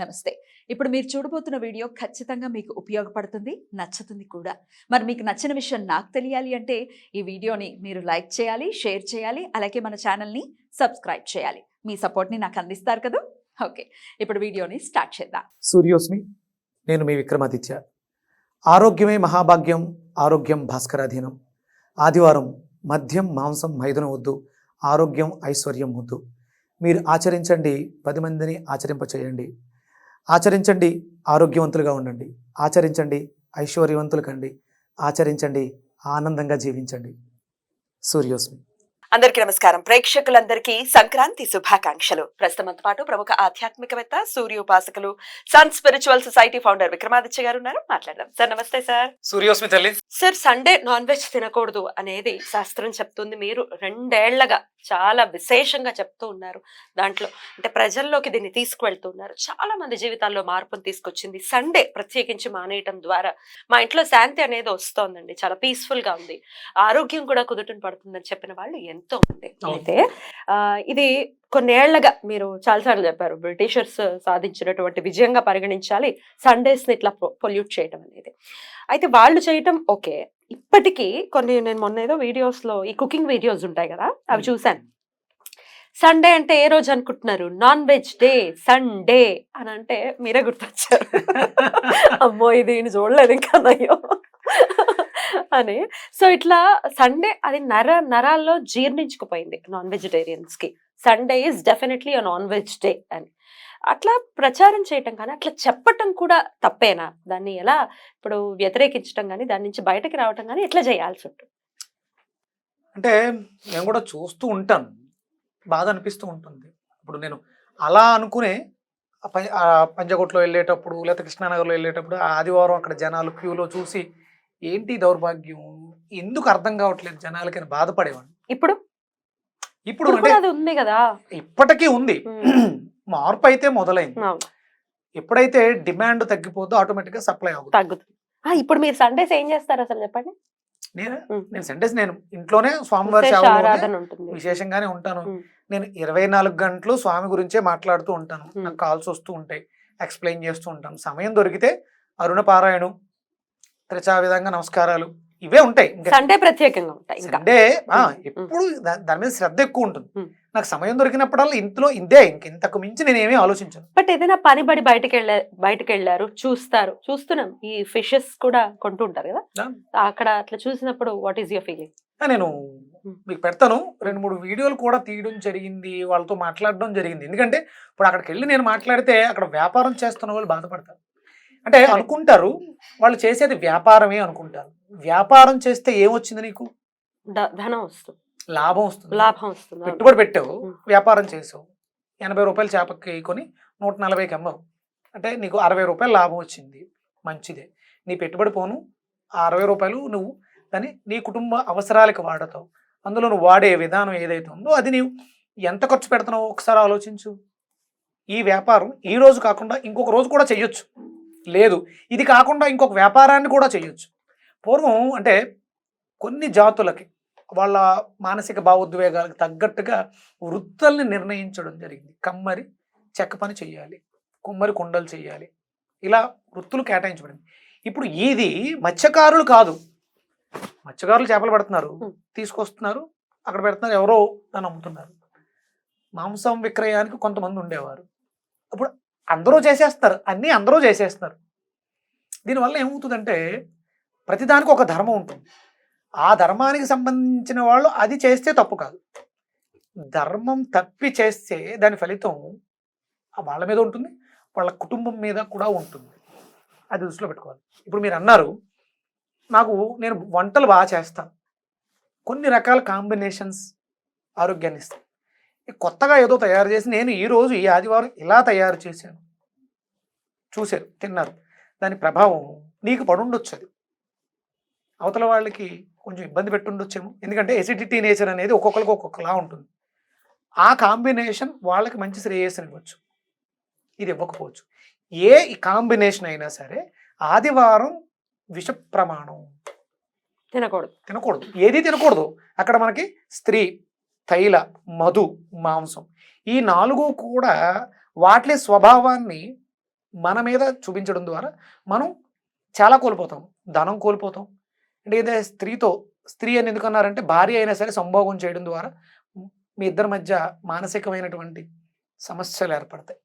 నమస్తే. ఇప్పుడు మీరు చూడబోతున్న వీడియో ఖచ్చితంగా మీకు ఉపయోగపడుతుంది, నచ్చుతుంది కూడా. మరి మీకు నచ్చిన విషయం నాకు తెలియాలి అంటే ఈ వీడియోని మీరు లైక్ చేయాలి, షేర్ చేయాలి, అలాగే మన ఛానల్ని సబ్స్క్రైబ్ చేయాలి. మీ సపోర్ట్ని నాకు అందిస్తారు కదా. ఓకే, ఇప్పుడు వీడియోని స్టార్ట్ చేద్దాం. సూర్యోస్మి, నేను మీ విక్రమాదిత్య. ఆరోగ్యమే మహాభాగ్యం, ఆరోగ్యం భాస్కరాధీనం. ఆదివారం మద్యం మాంసం మైదనం వద్దు, ఆరోగ్యం ఐశ్వర్యం వద్దు. మీరు ఆచరించండి, 10 మందిని ఆచరింపచేయండి. ఆచరించండి, ఆరోగ్యవంతులుగా ఉండండి. ఆచరించండి, ఐశ్వర్యవంతులు కండి. ఆచరించండి, ఆనందంగా జీవించండి. సూర్యోస్మి. అందరికీ నమస్కారం. ప్రేక్షకులందరికీ సంక్రాంతి శుభాకాంక్షలు. ప్రస్తుతంతో పాటు ప్రముఖ ఆధ్యాత్మికవేత్త, సూర్యోపాసకులు, sun spiritual society founder Vikramaditya గారు ఉన్నారు. మాట్లాడదాం. సార్ నమస్తే. సార్ సూర్యోస్మి తల్లి. సార్, సండే నాన్ వెజ్ తినకూడదు అనేది శాస్త్రం చెప్తుంది. మీరు 2 ఏళ్లగా చాలా విశేషంగా చెప్తూ ఉన్నారు. దాంట్లో అంటే ప్రజల్లోకి దీన్ని తీసుకువెళ్తున్నారు. చాలా మంది జీవితాల్లో మార్పును తీసుకొచ్చింది సండే ప్రత్యేకించి మానేయటం ద్వారా. మా ఇంట్లో శాంతి అనేది వస్తోందండి, చాలా పీస్ఫుల్ గా ఉంది, ఆరోగ్యం కూడా కుదుటను పడుతుందని చెప్పిన వాళ్ళు ఎంతో మంది. అయితే ఇది కొన్నేళ్లగా మీరు చాలాసార్లు చెప్పారు, బ్రిటిషర్స్ సాధించినటువంటి విజయంగా పరిగణించాలి సండేస్ ని ఇట్లా పొల్యూట్ చేయడం అనేది. అయితే వాళ్ళు చేయటం ఓకే. ఇప్పటికీ కొన్ని, నేను మొన్న ఏదో వీడియోస్ లో ఈ కుకింగ్ వీడియోస్ ఉంటాయి కదా, అవి చూశాను. సండే అంటే ఏ రోజు అనుకుంటున్నారు? నాన్ వెజ్ డే, సండే అని అంటే మీరే గుర్తొచ్చారు. అమ్మో, ఇది చూడలేదు ఇంకా నయ్యో అని. సో ఇట్లా సండే అది నరాల్లో జీర్ణించుకుపోయింది నాన్ వెజిటేరియన్స్ కి. Sunday is definitely a non veg day అని అట్లా ప్రచారం చేయటం కానీ, అట్లా చెప్పటం కూడా తప్పేనా? దాన్ని ఎలా ఇప్పుడు వ్యతిరేకించడం కానీ, దాని నుంచి బయటకి రావటం కానీ ఎట్లా చేయాల్సి ఉంటుంది? అంటే నేను కూడా చూస్తూ ఉంటాను, బాధ అనిపిస్తూ ఉంటుంది. ఇప్పుడు నేను అలా అనుకునే పంజగుట్లో వెళ్ళేటప్పుడు, లేకపోతే కృష్ణానగర్లో వెళ్ళేటప్పుడు ఆదివారం అక్కడ జనాలు క్యూలో చూసి ఏంటి దౌర్భాగ్యం, ఎందుకు అర్థం కావట్లేదు జనాలకి అని బాధపడేవాడిని. ఇప్పుడు ఇప్పుడు అంటే అది ఉంది కదా, ఇప్పటికీ ఉంది. మార్పు అయితే మొదలైంది. ఎప్పుడైతే డిమాండ్ తగ్గిపోద్దో ఆటోమేటిక్ గా సప్లై అవుతుంది, తగ్గుతుంది. ఇప్పుడు మీరు సండేస్ ఏం చేస్తారు అసలు చెప్పండి? నేను సండేస్ నేను ఇంట్లోనే స్వామివారి ఆరాధన ఉంటుంది, విశేషంగానే ఉంటాను. నేను 24 గంటలు స్వామి గురించే మాట్లాడుతూ ఉంటాను. నాకు కాల్స్ వస్తూ ఉంటాయి, ఎక్స్ప్లెయిన్ చేస్తూ ఉంటాను. సమయం దొరికితే అరుణ పారాయణం, త్రిచా విధంగా నమస్కారాలు, ఇవే ఉంటాయి. సండే ప్రత్యేకంగా ఉంటాయి. సండే ఎప్పుడు దాని మీద శ్రద్ధ ఎక్కువ ఉంటుంది. నాకు సమయం దొరికినప్పుడల్లా ఇంట్లో ఇదే, ఇంతకు మించి నేను ఏమీ ఆలోచించను. బట్ ఏదైనా పని పడి బయటకు వెళ్ళారు, చూస్తున్నాం ఈ ఫిషెస్ కూడా కొంటూ ఉంటారు కదా, అక్కడ అట్లా చూసినప్పుడు వాట్ ఈస్ యువర్ ఫీలింగ్? నేను మీకు పెడతాను, 2-3 వీడియోలు కూడా తీయడం జరిగింది, వాళ్ళతో మాట్లాడడం జరిగింది. ఎందుకంటే ఇప్పుడు అక్కడికి వెళ్ళి నేను మాట్లాడితే అక్కడ వ్యాపారం చేస్తున్న వాళ్ళు బాధపడతారు. అంటే అనుకుంటారు వాళ్ళు చేసేది వ్యాపారమే అనుకుంటారు. వ్యాపారం చేస్తే ఏమొచ్చింది నీకు? ధనం వస్తుంది, లాభం వస్తుంది. పెట్టుబడి పెట్టావు, వ్యాపారం చేసావు, 80 రూపాయలు చేపకి కొని 140కి అమ్మవు, అంటే నీకు 60 రూపాయలు లాభం వచ్చింది, మంచిదే. నీ పెట్టుబడి పోను, ఆ 60 రూపాయలు నువ్వు దాన్ని నీ కుటుంబ అవసరాలకు వాడతావు. అందులో నువ్వు వాడే విధానం ఏదైతే ఉందో అది నీవు ఎంత ఖర్చు పెడుతున్నావో ఒకసారి ఆలోచించు. ఈ వ్యాపారం ఈ రోజు కాకుండా ఇంకొక రోజు కూడా చెయ్యొచ్చు, లేదు ఇది కాకుండా ఇంకొక వ్యాపారాన్ని కూడా చెయ్యొచ్చు. పూర్వం అంటే కొన్ని జాతులకి వాళ్ళ మానసిక భావోద్వేగాలకు తగ్గట్టుగా వృత్తుల్ని నిర్ణయించడం జరిగింది. కమ్మరి చెక్క పని చెయ్యాలి, కుమ్మరి కుండలు చెయ్యాలి, ఇలా వృత్తులు కేటాయించబడింది. ఇప్పుడు ఇది మత్స్యకారులు కాదు, మత్స్యకారులు చేపలు పడుతున్నారు, తీసుకొస్తున్నారు, అక్కడ పెడుతున్నారు, ఎవరో దాన్ని అమ్ముతున్నారు. మాంసం విక్రయానికి కొంతమంది ఉండేవారు, ఇప్పుడు అందరూ చేసేస్తారు, అన్నీ అందరూ చేసేస్తున్నారు. దీనివల్ల ఏమవుతుందంటే ప్రతిదానికి ఒక ధర్మం ఉంటుంది. ఆ ధర్మానికి సంబంధించిన వాళ్ళు అది చేస్తే తప్పు కాదు, ధర్మం తప్పి చేస్తే దాని ఫలితం వాళ్ళ మీద ఉంటుంది, వాళ్ళ కుటుంబం మీద కూడా ఉంటుంది. అది దృష్టిలో పెట్టుకోవాలి. ఇప్పుడు మీరు అన్నారు నేను వంటలు బాగా చేస్తాను, కొన్ని రకాల కాంబినేషన్స్ ఆరోగ్యాన్ని ఇస్తాను. కొత్తగా ఏదో తయారు చేసి నేను ఈరోజు ఈ ఆదివారం ఇలా తయారు చేశాను, చూశారు, తిన్నారు, దాని ప్రభావం నీకు పడుండొచ్చు, అది అవతల వాళ్ళకి కొంచెం ఇబ్బంది పెట్టుండొచ్చేమో. ఎందుకంటే ఎసిడిటీ నేచర్ అనేది ఒక్కొక్కరికి ఒక్కొక్కలా ఉంటుంది. ఆ కాంబినేషన్ వాళ్ళకి మంచి శ్రేయస్సుని ఇవ్వచ్చు, ఇది ఇవ్వకపోవచ్చు. ఏ కాంబినేషన్ అయినా సరే ఆదివారం విష ప్రమాణం, తినకూడదు, ఏది తినకూడదు. అక్కడ మనకి స్త్రీ, తైల, మధు, మాంసం, ఈ 4 కూడా వాటి స్వభావాన్ని మన మీద చూపించడం ద్వారా మనం చాలా కోల్పోతాం. ధనం కోల్పోతాం. అంటే ఏదైతే స్త్రీ అని ఎందుకన్నారంటే భార్య అయినా సరే సంభోగం చేయడం ద్వారా మీ ఇద్దరి మధ్య మానసికమైనటువంటి సమస్యలు ఏర్పడతాయి.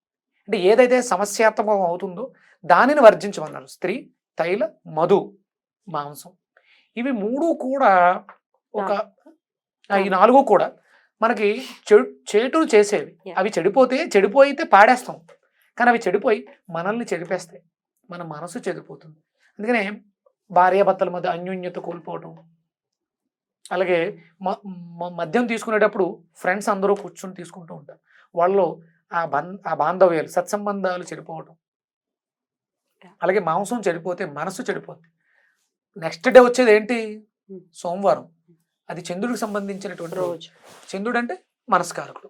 అంటే ఏదైతే సమస్యాత్మకం అవుతుందో దానిని వర్జించమన్నారు. స్త్రీ, తైల, మధు, మాంసం. ఇవి 3 కూడా ఒక ఈ 4 కూడా మనకి చేటులు చేసేవి. అవి చెడిపోయితే పాడేస్తాం. కానీ అవి చెడిపోయి మనల్ని చెడిపేస్తాయి. మన మనసు చెడిపోతుంది. అందుకనే భార్యాభర్తల మధ్య అన్యోన్యత కోల్పోవటం, అలాగే మద్యం తీసుకునేటప్పుడు ఫ్రెండ్స్ అందరూ కూర్చొని తీసుకుంటూ ఉంటారు. వాళ్ళలో ఆ బాంధవ్యాలు, సత్సంబంధాలు చెడిపోవటం. అలాగే మాంసం చెడిపోతే మనసు చెడిపోతుంది. నెక్స్ట్ డే వచ్చేది ఏంటి? సోమవారం. అది చంద్రుడికి సంబంధించినటువంటి రోజు. చంద్రుడు అంటే మనస్కారకుడు,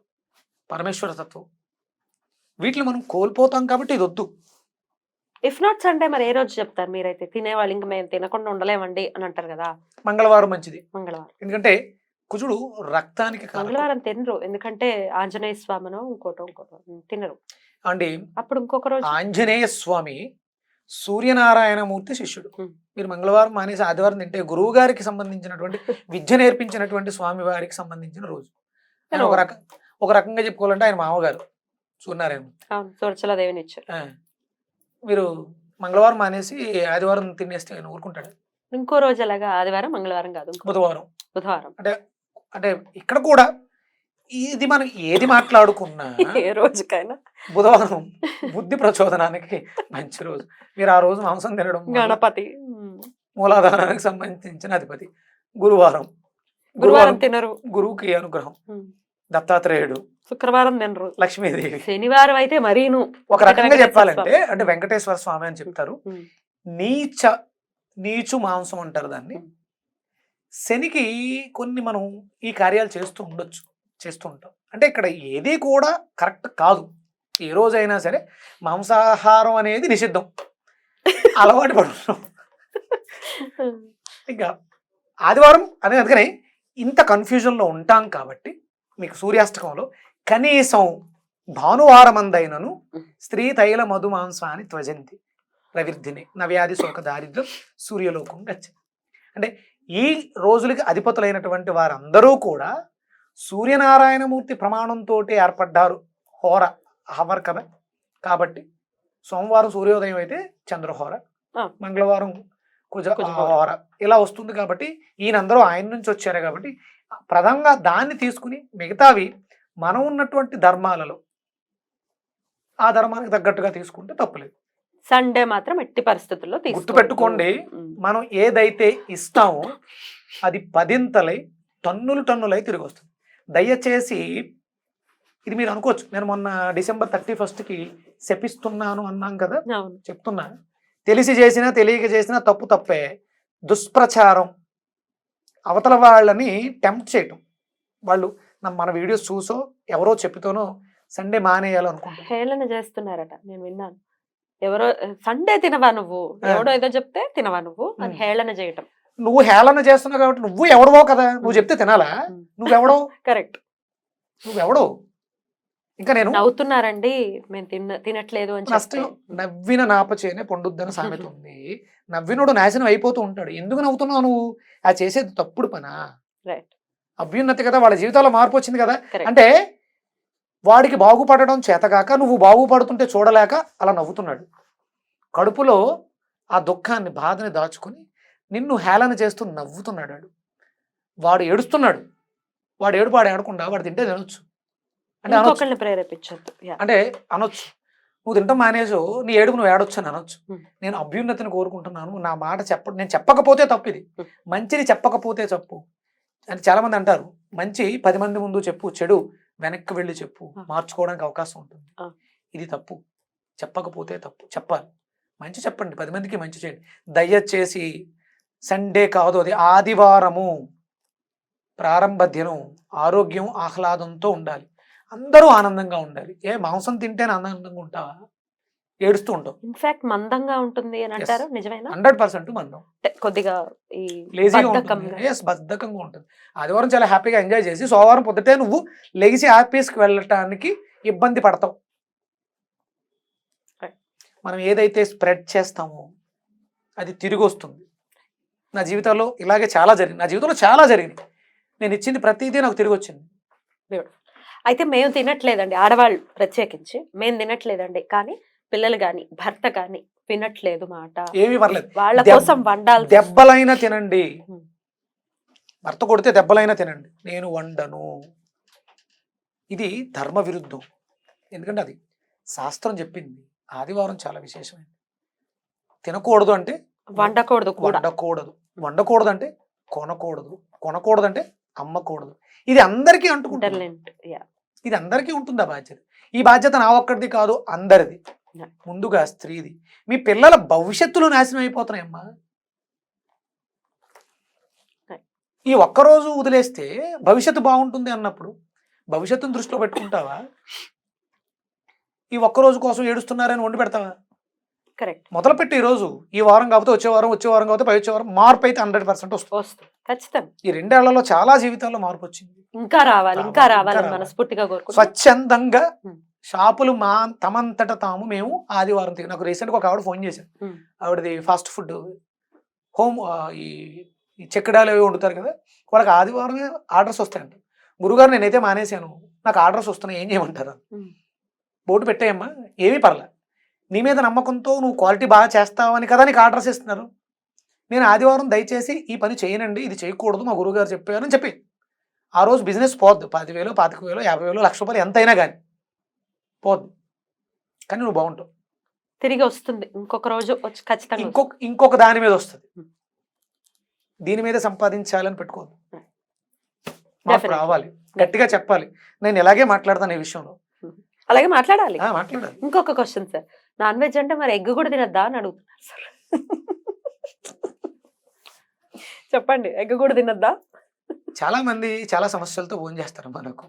పరమేశ్వర తత్వం. వీటిని మనం కోల్పోతాం కాబట్టి ఇది వద్దు. ఇఫ్ నాట్ సండే మరి ఏ రోజు చెప్తారు మీరైతే? తినేవాళ్ళు ఇంకా మేము తినకుండా ఉండలేమండి అని అంటారు కదా. మంగళవారం మంచిది. మంగళవారం ఎందుకంటే కుజుడు రక్తానికి కారకుడు. మంగళవారం తినరు, ఎందుకంటే ఆంజనేయ స్వామినో ఇంకోటో తినరు అండి. అప్పుడు ఇంకొక రోజు ఆంజనేయ స్వామి సూర్యనారాయణమూర్తి శిష్యుడు. మీరు మంగళవారం మానేసి ఆదివారం తింటే గురువు గారికి సంబంధించినటువంటి విద్య నేర్పించినటువంటి స్వామి వారికి సంబంధించిన రోజు. ఆయన ఒక రకంగా చెప్పుకోవాలంటే ఆయన మామగారు సూర్యనారాయణ. సురచలాదేవిని ఇచ్చారు. మీరు మంగళవారం మానేసి ఆదివారం తినేస్తే ఆయన ఊరుకుంటాడు. ఇంకో రోజు ఎలాగా? ఆదివారం, మంగళవారం కాదు, బుధవారం. అంటే అంటే ఇక్కడ కూడా ఇది మనం ఏది మాట్లాడుకున్నా ఏ రోజుకైనా బుధవారం బుద్ధి ప్రచోదనానికి మంచి రోజు. మీరు ఆ రోజు మాంసం తినడం, గణపతి మూలాధారానికి సంబంధించిన అధిపతి. గురువారం తినరు, గురువుకి అనుగ్రహం. దత్తాత్రేయుడు. శుక్రవారం తినరు, లక్ష్మీదేవి. శనివారం అయితే మరీను. ఒక రకంగా చెప్పాలంటే అంటే వెంకటేశ్వర స్వామి అని చెప్తారు. నీచు మాంసం అంటారు దాన్ని. శనికి కొన్ని మనం ఈ కార్యాలు చేస్తూ ఉంటాం. అంటే ఇక్కడ ఏది కూడా కరెక్ట్ కాదు. ఏ రోజైనా సరే మాంసాహారం అనేది నిషిద్ధం. అలవాటు పడుతున్నాం. ఇంకా ఆదివారం అనేది అందుకనే ఇంత కన్ఫ్యూజన్లో ఉంటాం కాబట్టి మీకు సూర్యాష్టకంలో కనీసం భానువారమందైనను స్త్రీ తైల మధు మాంసాన్ని త్వజంతి ప్రవిర్ధిని నవ్యాధి శోక దారిద్ర్యం సూర్యలోకం గచ్చతి. అంటే ఈ రోజులకి అధిపతులైనటువంటి వారందరూ కూడా సూర్యనారాయణమూర్తి ప్రమాణంతో ఏర్పడ్డారు. హోర హవర్ కదా. కాబట్టి సోమవారం సూర్యోదయం అయితే చంద్రహోర, మంగళవారం కుజ హోర ఇలా వస్తుంది. కాబట్టి ఈయనందరూ ఆయన నుంచి వచ్చారు కాబట్టి ప్రధానంగా దాన్ని తీసుకుని మిగతావి మనం ఉన్నటువంటి ధర్మాలలో ఆ ధర్మానికి తగ్గట్టుగా తీసుకుంటే తప్పులేదు. సండే మాత్రం ఎట్టి పరిస్థితుల్లో గుర్తుపెట్టుకోండి, మనం ఏదైతే ఇస్తామో అది 10 టన్నులై తిరిగి వస్తుంది. దయచేసి ఇది మీరు అనుకోవచ్చు, నేను మొన్న December 31st శపిస్తున్నాను అన్నాం కదా. చెప్తున్నా, తెలిసి చేసినా తెలియక చేసినా తప్పే. దుష్ప్రచారం, అవతల వాళ్ళని టెంప్ట్ చేయటం. వాళ్ళు మన వీడియోస్ చూసో ఎవరో చెప్తానో సండే మానేయాలనుకుంటారు. హేళన చేస్తున్నారట, నేను విన్నాను. ఎవరో సండే తినవా నువ్వు, ఎవడో ఏదో చెప్తే తినవా నువ్వు అని హేళన చేయటం. నువ్వు హేళన చేస్తున్నావు కాబట్టి నువ్వు ఎవడవో కదా, నువ్వు చెప్తే తినాలా? నువ్వెవడో? కరెక్ట్, నువ్వెవడో. ఇంకా నేను నవ్వుతున్నారండి, మేము తినట్లేదు అని చెప్పి. నవ్విన నాపచేనే పండుద్దని సామెత ఉంది. నవ్వినోడు నాశనం అయిపోతూ ఉంటాడు. ఎందుకు నవ్వుతున్నావు నువ్వు? అది చేసేది తప్పుడు పనా? రైట్, అభ్యున్నతి కదా, వాళ్ళ జీవితాల్లో మార్పు వచ్చింది కదా. అంటే వాడికి బాగుపడడం చేతగాక నువ్వు బాగుపడుతుంటే చూడలేక అలా నవ్వుతున్నాడు. కడుపులో ఆ దుఃఖాన్ని, బాధని దాచుకుని నిన్ను హేళన చేస్తూ నవ్వుతున్నాడు. వాడు ఏడుస్తున్నాడు. వాడు ఏడకుండా వాడు తింటే తినొచ్చు అంటే ప్రేరేపించద్దు. అంటే అనొచ్చు, నువ్వు తింటాం మానేసు, నీ ఏడుపు నువ్వు ఏడొచ్చు అని అనొచ్చు. నేను అభ్యున్నతిని కోరుకుంటున్నాను, నా మాట నేను చెప్పకపోతే తప్పు. ఇది మంచిని చెప్పకపోతే తప్పు అని చాలా మంది అంటారు. మంచి 10 మంది ముందు చెప్పు, చెడు వెనక్కి వెళ్ళి చెప్పు, మార్చుకోవడానికి అవకాశం ఉంటుంది. ఇది తప్పు, చెప్పకపోతే తప్పు. చెప్పాలి, మంచి చెప్పండి, 10 మందికి మంచి చేయండి. దయచేసి సండే కాదు, అది ఆదివారము, ప్రారంభ దినం, ఆరోగ్యం ఆహ్లాదంతో ఉండాలి, అందరూ ఆనందంగా ఉండాలి. మాంసం తింటేనే ఆనందంగా ఉంటావా? ఏడుస్తూ ఉంటావు. ఇన్ఫాక్ట్ మందంగా ఉంటుంది అని అంటారు, నిజమేనా? 100% మందం, కొద్దిగా బద్ధకంగా ఉంటుంది. ఆదివారం చాలా హ్యాపీగా ఎంజాయ్ చేసి సోమవారం పొద్దుటే నువ్వు లెగిసి ఆఫీస్కి వెళ్ళటానికి ఇబ్బంది పడతావు. మనం ఏదైతే స్ప్రెడ్ చేస్తామో అది తిరిగి వస్తుంది. నా జీవితంలో ఇలాగే చాలా జరిగింది. నా జీవితంలో చాలా జరిగింది. నేను ఇచ్చింది ప్రతిదీ నాకు తిరిగి వచ్చింది. అయితే మేము తినట్లేదండి, ఆడవాళ్ళు ప్రత్యేకించి మేము తినట్లేదండి, కానీ పిల్లలు గాని భర్త గాని వినట్లేదు మాట. ఏమీ పర్లేదు, వాళ్ళ కోసం వండాలి. దెబ్బలైనా తినండి, ఉం. భర్త కొడితే దెబ్బలైనా తినండి, నేను వండను. ఇది ధర్మ విరుద్ధం. ఎందుకంటే అది శాస్త్రం చెప్పింది. ఆదివారం చాలా విశేషమైనది. తినకూడదు అంటే వండకూడదు కూడా. వండకూడదు. వండకూడదు అంటే కొనకూడదు. కొనకూడదు అంటే అమ్మకూడదు. ఇది అందరికీ అంటుకుంటుంది. Internet, yeah. ఇది అందరికీ ఉంటుంది ఆ బాధ్యత. ఈ బాధ్యత నా ఒక్కడిది కాదు, అందరిది. Yeah. ముందుగా స్త్రీది. మీ పిల్లల భవిష్యత్తులో నాశనం అయిపోతున్నాయమ్మా. Right. ఈ ఒక్కరోజు వదిలేస్తే భవిష్యత్తు బాగుంటుంది అన్నప్పుడు భవిష్యత్తును దృష్టిలో పెట్టుకుంటావా? ఈ ఒక్కరోజు కోసం ఏడుస్తున్నారని వండి పెడతావా? కరెక్ట్. మొదలుపెట్టి ఈరోజు, ఈ వారం కాకపోతే వచ్చే వారం, వచ్చే వారం కాకపోతే పై వచ్చే వారం, మార్పు అయితే 100% వస్తుంది. ఖచ్చితంగా. ఈ 2 ఏళ్లలో చాలా జీవితాల్లో మార్పు వచ్చింది. ఇంకా రావాలి, ఇంకా రావాలి, రావాలి ఇంకా మనస్ఫూర్తిగా కోరుకుంటున్నాం. స్వచ్ఛందంగా ఉం. షాపులు తమంతట తాము మేము ఆదివారం నాకు రీసెంట్గా ఒక ఆవిడ ఫోన్ చేశారు. ఉం. ఆవిడది ఫాస్ట్ ఫుడ్ హోమ్ ఈ చెక్కడాలు అవి వండుతారు కదా, వాళ్ళకి ఆదివారమే ఆర్డర్స్ వస్తాయంట. గురుగారు నేనైతే మానేశాను, నాకు ఆర్డర్స్ వస్తున్నాయి, ఏం చేయమంటారు? ఉం. బోర్డు పెట్టేయమ్మా, ఏమీ పర్లే, నీ మీద నమ్మకంతో నువ్వు క్వాలిటీ బాగా చేస్తావని కదా నీకు ఆర్డర్స్ ఇస్తున్నారు. నేను ఆదివారం దయచేసి ఈ పని చేయనండి, ఇది చేయకూడదు, మా గురువుగారు చెప్పారని చెప్పి ఆ రోజు బిజినెస్ పోద్దు. 10,000, 25,000, 50,000, ₹1,00,000 ఎంతైనా కానీ పోద్దు. కానీ నువ్వు బాగుంటావు, తిరిగి వస్తుంది ఇంకొక రోజు వచ్చి ఖచ్చితంగా. ఇంకొక దాని మీద వస్తుంది. ఉం. దీని మీద సంపాదించాలని పెట్టుకోవద్దు. మాకు Definitely. రావాలి, గట్టిగా చెప్పాలి. నేను ఇలాగే మాట్లాడతాను ఈ విషయంలో. అలాగే మాట్లాడాలి. మాట్లాడాలి. ఇంకొక క్వశ్చన్ సార్, నాన్ వెజ్ అంటే మరి ఎగ్ కూడా తినద్దా అని అడుగుతున్నారు సార్. చెప్పండి, ఎగ్ కూడా తినద్దా? చాలా మంది చాలా సమస్యలతో ఫోన్ చేస్తారు మనకు.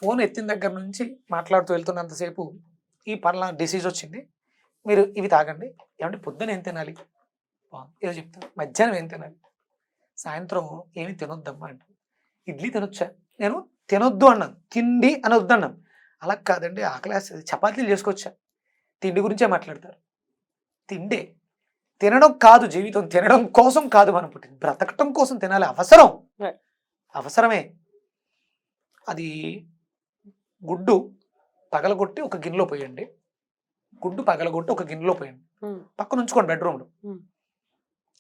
ఫోన్ ఎత్తిన దగ్గర నుంచి మాట్లాడుతూ వెళ్తున్నంతసేపు ఈ పర్లా డిసీజ్ వచ్చింది, మీరు ఇవి తాగండి. ఏమంటే పొద్దున ఏం తినాలి, ఏదో చెప్తాను. మధ్యాహ్నం ఏం తినాలి, సాయంత్రం ఏమి తినొద్దమ్మా అంటే, ఇడ్లీ తినొచ్చా? నేను తినొద్దు అన్నాను, తిండి అని వద్దన్నాను. అలా కాదండి, ఆకలేస్తుంది, చపాతీలు చేసుకోవచ్చా? తిండి గురించే మాట్లాడతారు. తిండే, తినడం కాదు జీవితం, తినడం కోసం కాదు మనం పుట్టింది, బ్రతకటం కోసం తినాలి. అవసరం, అవసరమే. అది గుడ్డు పగలగొట్టి ఒక గిన్నెలో పోయండి, గుడ్డు పగలగొట్టి ఒక గిన్నెలో పోయండి, పక్కన ఉంచుకోండి బెడ్రూమ్లో.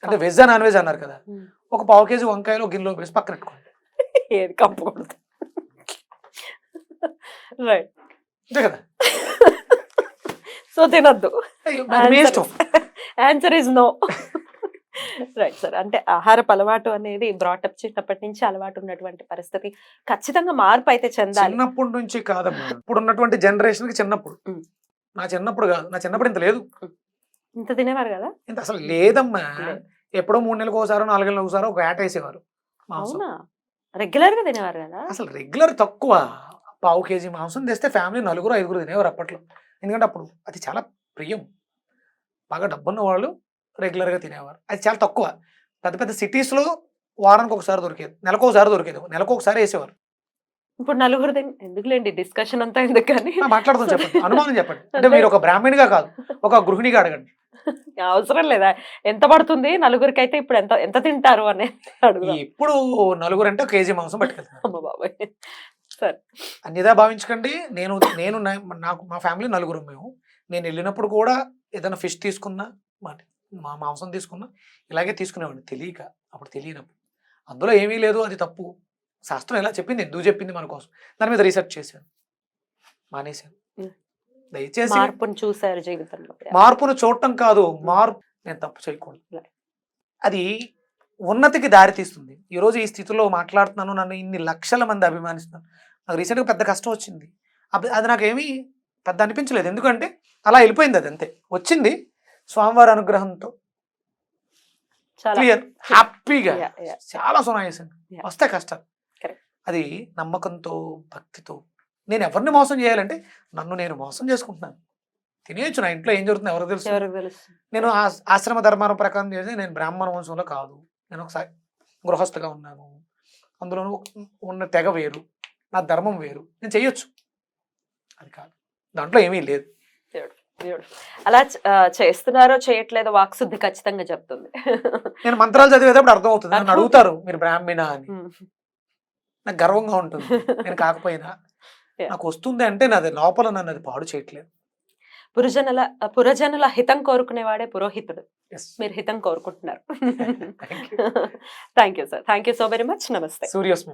అంటే వెజ్ నాన్ వెజ్ అన్నారు కదా, ఒక 1/2 కేజీ వంకాయలు గిన్నెలో వేసి పక్కన పెట్టుకోండి. ఏది కంపకూడదు. రైట్, అంతే కదా. సో తినద్దు. మీ ఇష్టం. Answer is no. Right sir, అంటే ఆహారపు అలవాటు అనేది బ్రాటప్ చిన్నప్పటి నుంచి అలవాటు ఉన్నటువంటి పరిస్థితి ఖచ్చితంగా మార్పు అయితే చెందాలి. చిన్నప్పటి నుంచి కాదమ్మా, ఇప్పుడు ఉన్నటువంటి జనరేషన్ కి చిన్నప్పుడు. నా చిన్నప్పుడు కాదు, నా చిన్నప్పుడు ఇంత లేదు. ఇంత తినేవారు కదా? ఇంత అసలు లేదమ్మా. ఎప్పుడో 3 నెలలకు ఒకసారి 4 నెలలకు ఒకసారి ఒక వేట వేసేవారు. అవునా, రెగ్యులర్ గా తినేవారు కదా? అసలు రెగ్యులర్ తక్కువ. 1/2 కేజీ మాంసం తెస్తే ఫ్యామిలీ 4-5 తినేవారు అప్పట్లో. ఎందుకంటే అప్పుడు అది చాలా ప్రియం. బాగా డబ్బున్న వాళ్ళు రెగ్యులర్గా తినేవారు. అది చాలా తక్కువ. పెద్ద పెద్ద సిటీస్లో వారానికి ఒకసారి దొరికేది, నెలకు ఒకసారి దొరికేది, నెలకు ఒకసారి వేసేవారు. ఇప్పుడు నలుగురు ఎందుకులేండి డిస్కషన్ అంతా ఎందుకు కానీ మాట్లాడదాం, చెప్పండి, అనుమానం చెప్పండి. అంటే మీరు ఒక బ్రాహ్మణిగా కాదు, ఒక గృహిణిగా అడగండి. అవసరం లేదా, ఎంత పడుతుంది నలుగురికి అయితే, ఇప్పుడు ఎంత ఎంత తింటారు అని అడుగు. ఇప్పుడు నలుగురు అంటే 1 కేజీ మాంసం పట్టుకెళ్తారు. అమ్మ బాబాయ్. సరే, అన్యదా భావించకండి. నేను నాకు మా ఫ్యామిలీ 4 మేము. నేను వెళ్ళినప్పుడు కూడా ఏదైనా ఫిష్ తీసుకున్నా, మా మాంసం తీసుకున్నా ఇలాగే తీసుకునేవాడిని, తెలియక, అప్పుడు తెలియనప్పుడు. అందులో ఏమీ లేదు, అది తప్పు. శాస్త్రం ఎలా చెప్పింది, ఎందుకు చెప్పింది మన కోసం, దాని మీద రీసెర్చ్ చేశాను, మానేశాను. దయచేసి మార్పును చూసారు జీవితంలో. మార్పును చూడటం కాదు, మార్పు నేను తప్పు చేయకూడదు. అది ఉన్నతికి దారి తీస్తుంది. ఈరోజు ఈ స్థితిలో మాట్లాడుతున్నాను, నన్ను ఇన్ని లక్షల మంది అభిమానిస్తున్నారు. నాకు రీసెంట్గా పెద్ద కష్టం వచ్చింది, అది నాకేమీ పెద్ద అనిపించలేదు. ఎందుకంటే అలా వెళ్ళిపోయింది, అది అంతే. వచ్చింది స్వామివారి అనుగ్రహంతో, క్లియర్, హ్యాపీగా, చాలా సునాయాసంగా. వస్తే కష్టాలు, అది నమ్మకంతో, భక్తితో. నేను ఎవరిని మోసం చేయాలంటే నన్ను నేను మోసం చేసుకుంటున్నాను. తినేయచ్చు, నా ఇంట్లో ఏం జరుగుతుంది ఎవరికి తెలుసు. నేను ఆశ్రమ ధర్మాల ప్రకారం చేసి, నేను బ్రాహ్మణ వంశంలో కాదు, నేను ఒకసారి గృహస్థగా ఉన్నాను, అందులోనూ ఉన్న తెగ వేరు, నా ధర్మం వేరు, నేను చెయ్యొచ్చు. అది కాదు, దాంట్లో ఏమీ లేదు. అలా చేస్తున్నారో చేయట్లేదో వాక్శుద్ధి ఖచ్చితంగా చెప్తుంది. నేను మంత్రాలు చదివేటప్పుడు అర్థం అవుతుంది. నన్ను అడుగుతారు మీరు బ్రాహ్మణ అని, ఉమ్. నాకు గర్వంగా ఉంటుంది. నేను కాకపోయినా Yeah. నాకు వస్తుంది అంటే నాది లోపల నన్ను అది పాడు చేయట్లేదు. పురజనుల హితం కోరుకునేవాడే పురోహితుడు. Yes. మీరు హితం కోరుకుంటున్నారు. Thank you. Thank you sir, thank you so very much. నమస్తే. సూర్యోస్మి.